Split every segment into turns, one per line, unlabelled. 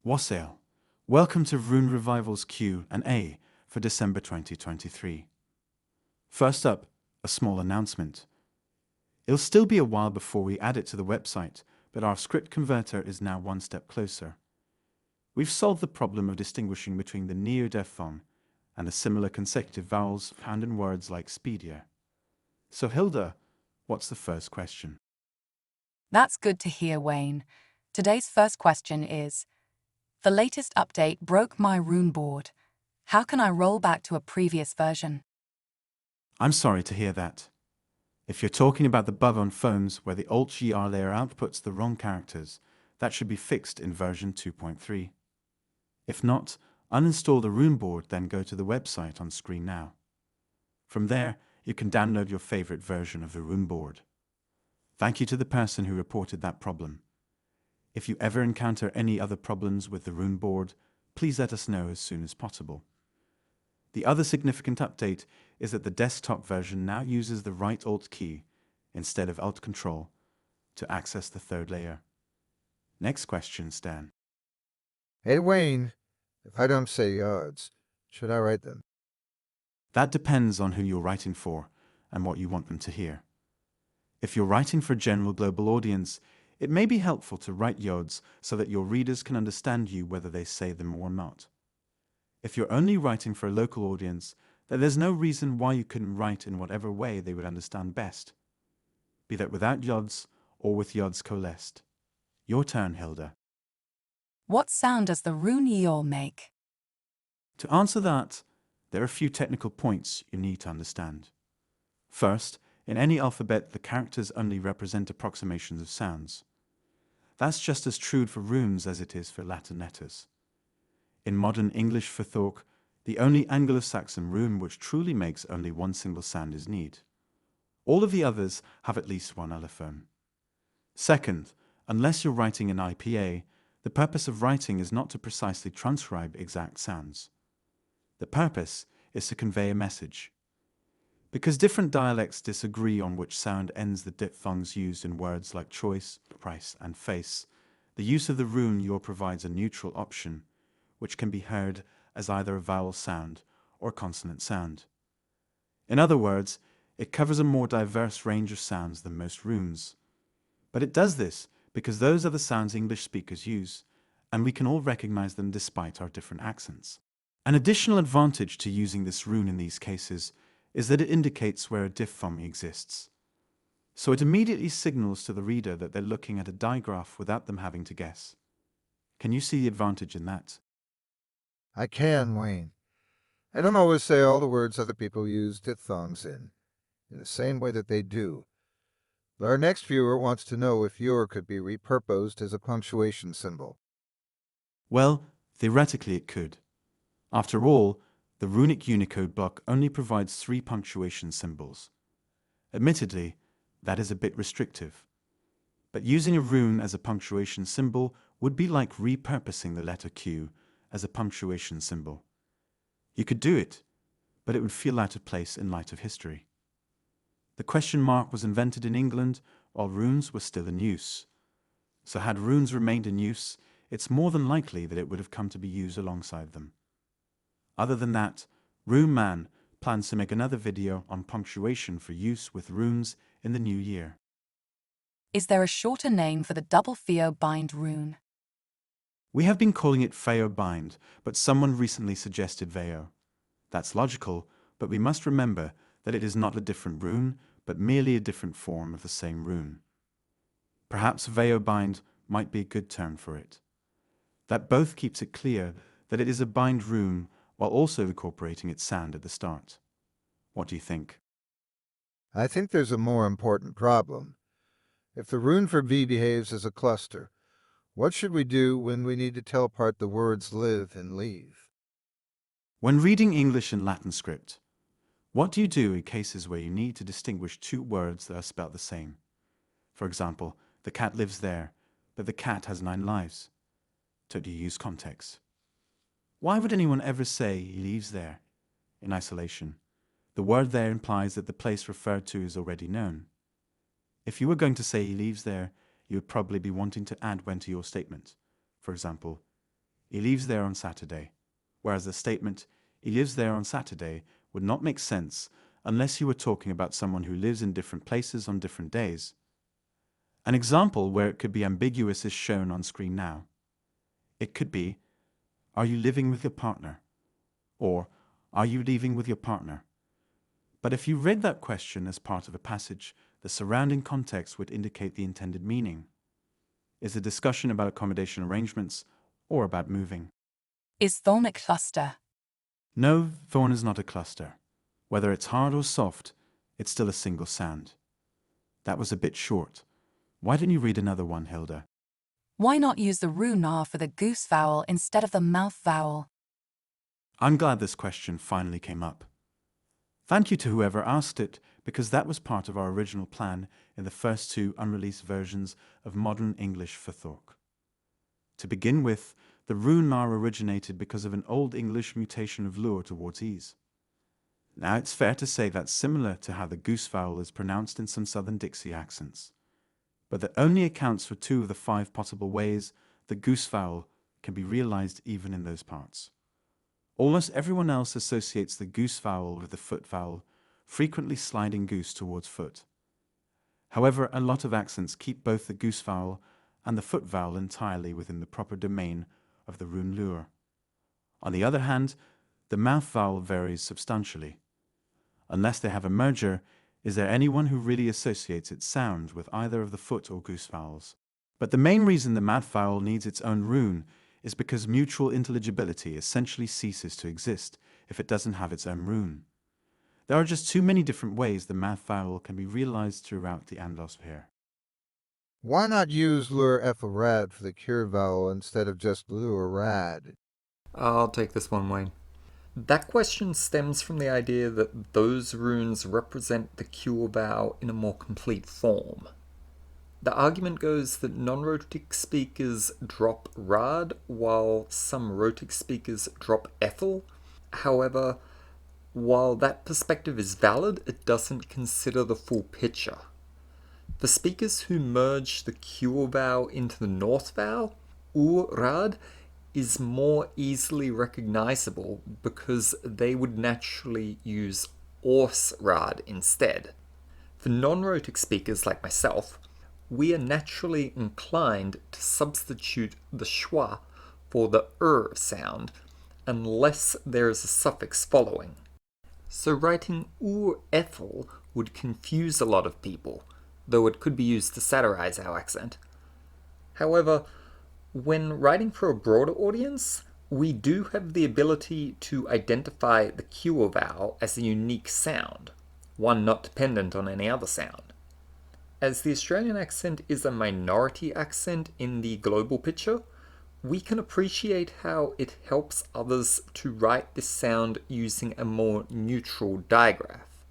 Wassail. Welcome to Rune Revival's Q&A for December 2023. First up, a small announcement. It'll still be a while before we add it to the website, but our script converter is now one step closer. We've solved the problem of distinguishing between the neo-diphthong and the similar consecutive vowels found in words like Speedia. So Hilda, what's the first question?
That's good to hear, Wayne. Today's first question is, the latest update broke my rune board. How can I roll back to a previous version?
I'm sorry to hear that. If you're talking about the bug on phones where the Alt-GR layer outputs the wrong characters, that should be fixed in version 2.3. If not, uninstall the rune board, then go to the website on screen now. From there, you can download your favorite version of the rune board. Thank you to the person who reported that problem. If you ever encounter any other problems with the rune board, please let us know as soon as possible. The other significant update is that the desktop version now uses the right Alt key instead of Alt Control to access the third layer. Next question, Stan.
Hey Wayne, if I don't say Yods, should I write them?
That depends on who you're writing for and what you want them to hear. If you're writing for a general global audience, it may be helpful to write Yods so that your readers can understand you whether they say them or not. If you're only writing for a local audience, then there's no reason why you couldn't write in whatever way they would understand best, be that without Yods or with Yods coalesced. Your turn, Hilda.
What sound does the rune yol make?
To answer that, there are a few technical points you need to understand. First, in any alphabet, the characters only represent approximations of sounds. That's just as true for runes as it is for Latin letters. In modern English futhorc, the only Anglo-Saxon rune which truly makes only one single sound is need. All of the others have at least one allophone. Second, unless you're writing in IPA, the purpose of writing is not to precisely transcribe exact sounds. The purpose is to convey a message. Because different dialects disagree on which sound ends the diphthongs used in words like choice, price, and face, the use of the rune yol provides a neutral option, which can be heard as either a vowel sound or consonant sound. In other words, it covers a more diverse range of sounds than most runes. But it does this because those are the sounds English speakers use, and we can all recognize them despite our different accents. An additional advantage to using this rune in these cases is that it indicates where a diphthong exists. So it immediately signals to the reader that they're looking at a digraph without them having to guess. Can you see the advantage in that?
I can, Wayne. I don't always say all the words other people use diphthongs in the same way that they do. But our next viewer wants to know if your could be repurposed as a punctuation symbol.
Well, theoretically it could. After all, the runic Unicode block only provides 3 punctuation symbols. Admittedly, that is a bit restrictive. But using a rune as a punctuation symbol would be like repurposing the letter Q as a punctuation symbol. You could do it, but it would feel out of place in light of history. The question mark was invented in England while runes were still in use. So had runes remained in use, it's more than likely that it would have come to be used alongside them. Other than that, Rune Man plans to make another video on punctuation for use with runes in the new year.
Is there a shorter name for the double Veohbind rune?
We have been calling it Veohbind, but someone recently suggested Veo. That's logical, but we must remember that it is not a different rune, but merely a different form of the same rune. Perhaps Veohbind might be a good term for it. That both keeps it clear that it is a bind rune while also incorporating its sound at the start. What do you think?
I think there's a more important problem. If the rune for V behaves as a cluster, what should we do when we need to tell apart the words live and leave?
When reading English and Latin script, what do you do in cases where you need to distinguish 2 words that are spelled the same? For example, the cat lives there, but the cat has 9 lives. Don't you use context? Why would anyone ever say he lives there in isolation? The word there implies that the place referred to is already known. If you were going to say he lives there, you would probably be wanting to add when to your statement. For example, he leaves there on Saturday, whereas the statement, he lives there on Saturday, would not make sense unless you were talking about someone who lives in different places on different days. An example where it could be ambiguous is shown on screen now. It could be, are you living with your partner? Or, are you leaving with your partner? But if you read that question as part of a passage, the surrounding context would indicate the intended meaning. Is the discussion about accommodation arrangements or about moving?
Is Thorn a cluster?
No, thorn is not a cluster. Whether it's hard or soft, it's still a single sound. That was a bit short. Why don't you read another one, Hilda?
Why not use the Rune R for the goose vowel instead of the mouth vowel?
I'm glad this question finally came up. Thank you to whoever asked it, because that was part of our original plan in the first two unreleased versions of modern English futhorc. To begin with, the Rune R originated because of an Old English mutation of lure towards ease. Now it's fair to say that's similar to how the goose vowel is pronounced in some Southern Dixie accents, but that only accounts for 2 of the 5 possible ways the goose vowel can be realized even in those parts. Almost everyone else associates the goose vowel with the foot vowel, frequently sliding goose towards foot. However, a lot of accents keep both the goose vowel and the foot vowel entirely within the proper domain of the rune lure. On the other hand, the mouth vowel varies substantially. Unless they have a merger, is there anyone who really associates its sound with either of the foot or goose vowels? But the main reason the mouth vowel needs its own rune is because mutual intelligibility essentially ceases to exist if it doesn't have its own rune. There are just too many different ways the mouth vowel can be realized throughout the Anglo-Saxon.
Why not use ᚱᚢᚾᚉ for the CURE vowel instead of just ᚱᚢᚾᚉ?
I'll take this one, Wayne. That question stems from the idea that those runes represent the CURE vowel in a more complete form. The argument goes that non-rhotic speakers drop rad, while some rhotic speakers drop ethel. However, while that perspective is valid, it doesn't consider the full picture. The speakers who merge the CURE vowel into the North vowel, rad, is more easily recognizable because they would naturally use rad instead. For non-rhotic speakers like myself, we are naturally inclined to substitute the schwa for the sound unless there is a suffix following. So writing ethel would confuse a lot of people, though it could be used to satirize our accent. However, when writing for a broader audience, we do have the ability to identify the CURE vowel as a unique sound, one not dependent on any other sound. As the Australian accent is a minority accent in the global picture, we can appreciate how it helps others to write this sound using a more neutral digraph.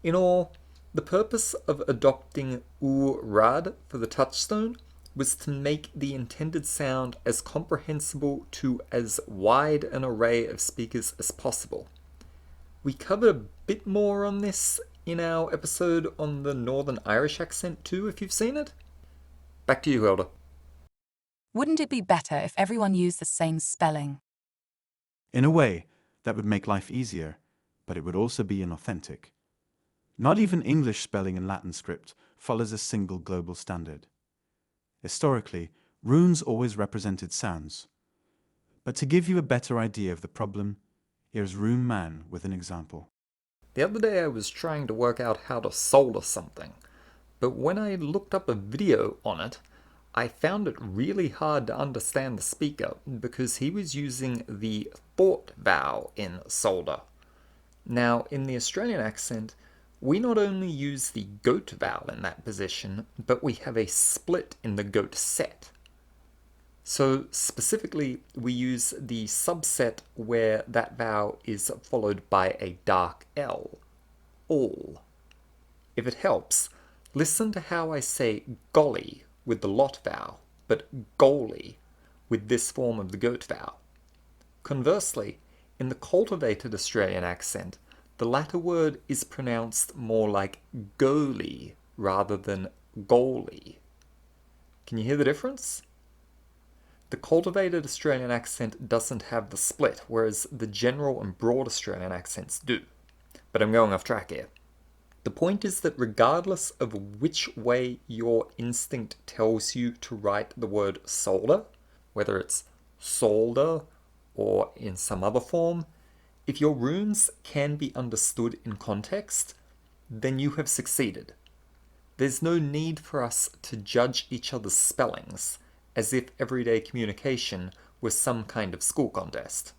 In all, the purpose of adopting rad for the touchstone was to make the intended sound as comprehensible to as wide an array of speakers as possible. We covered a bit more on this in our episode on the Northern Irish accent too, if you've seen it. Back to you, Hilda.
Wouldn't it be better if everyone used the same spelling?
In a way, that would make life easier, but it would also be inauthentic. Not even English spelling in Latin script follows a single global standard. Historically, runes always represented sounds. But to give you a better idea of the problem, here's Rune Man with an example.
The other day I was trying to work out how to solder something, but when I looked up a video on it, I found it really hard to understand the speaker because he was using the thought vowel in solder. Now, in the Australian accent, we not only use the goat vowel in that position, but we have a split in the goat set. So specifically, we use the subset where that vowel is followed by a dark L, all. If it helps, listen to how I say golly with the lot vowel, but goalie with this form of the goat vowel. Conversely, in the cultivated Australian accent, the latter word is pronounced more like goalie rather than goalie. Can you hear the difference? The cultivated Australian accent doesn't have the split, whereas the general and broad Australian accents do. But I'm going off track here. The point is that regardless of which way your instinct tells you to write the word solder, whether it's solder or in some other form, if your runes can be understood in context, then you have succeeded. There's no need for us to judge each other's spellings as if everyday communication was some kind of school contest.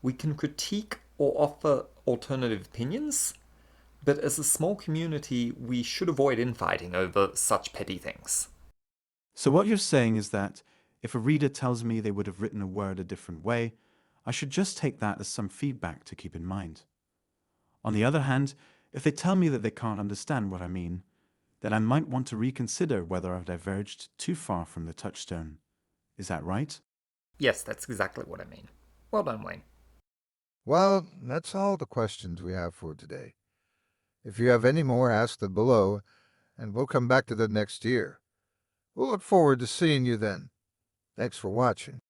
We can critique or offer alternative opinions, but as a small community, we should avoid infighting over such petty things.
So what you're saying is that if a reader tells me they would have written a word a different way, I should just take that as some feedback to keep in mind. On the other hand, if they tell me that they can't understand what I mean, then I might want to reconsider whether I've diverged too far from the touchstone. Is that right?
Yes, that's exactly what I mean. Well done, Wayne.
Well, that's all the questions we have for today. If you have any more, ask them below, and we'll come back to them next year. We'll look forward to seeing you then. Thanks for watching.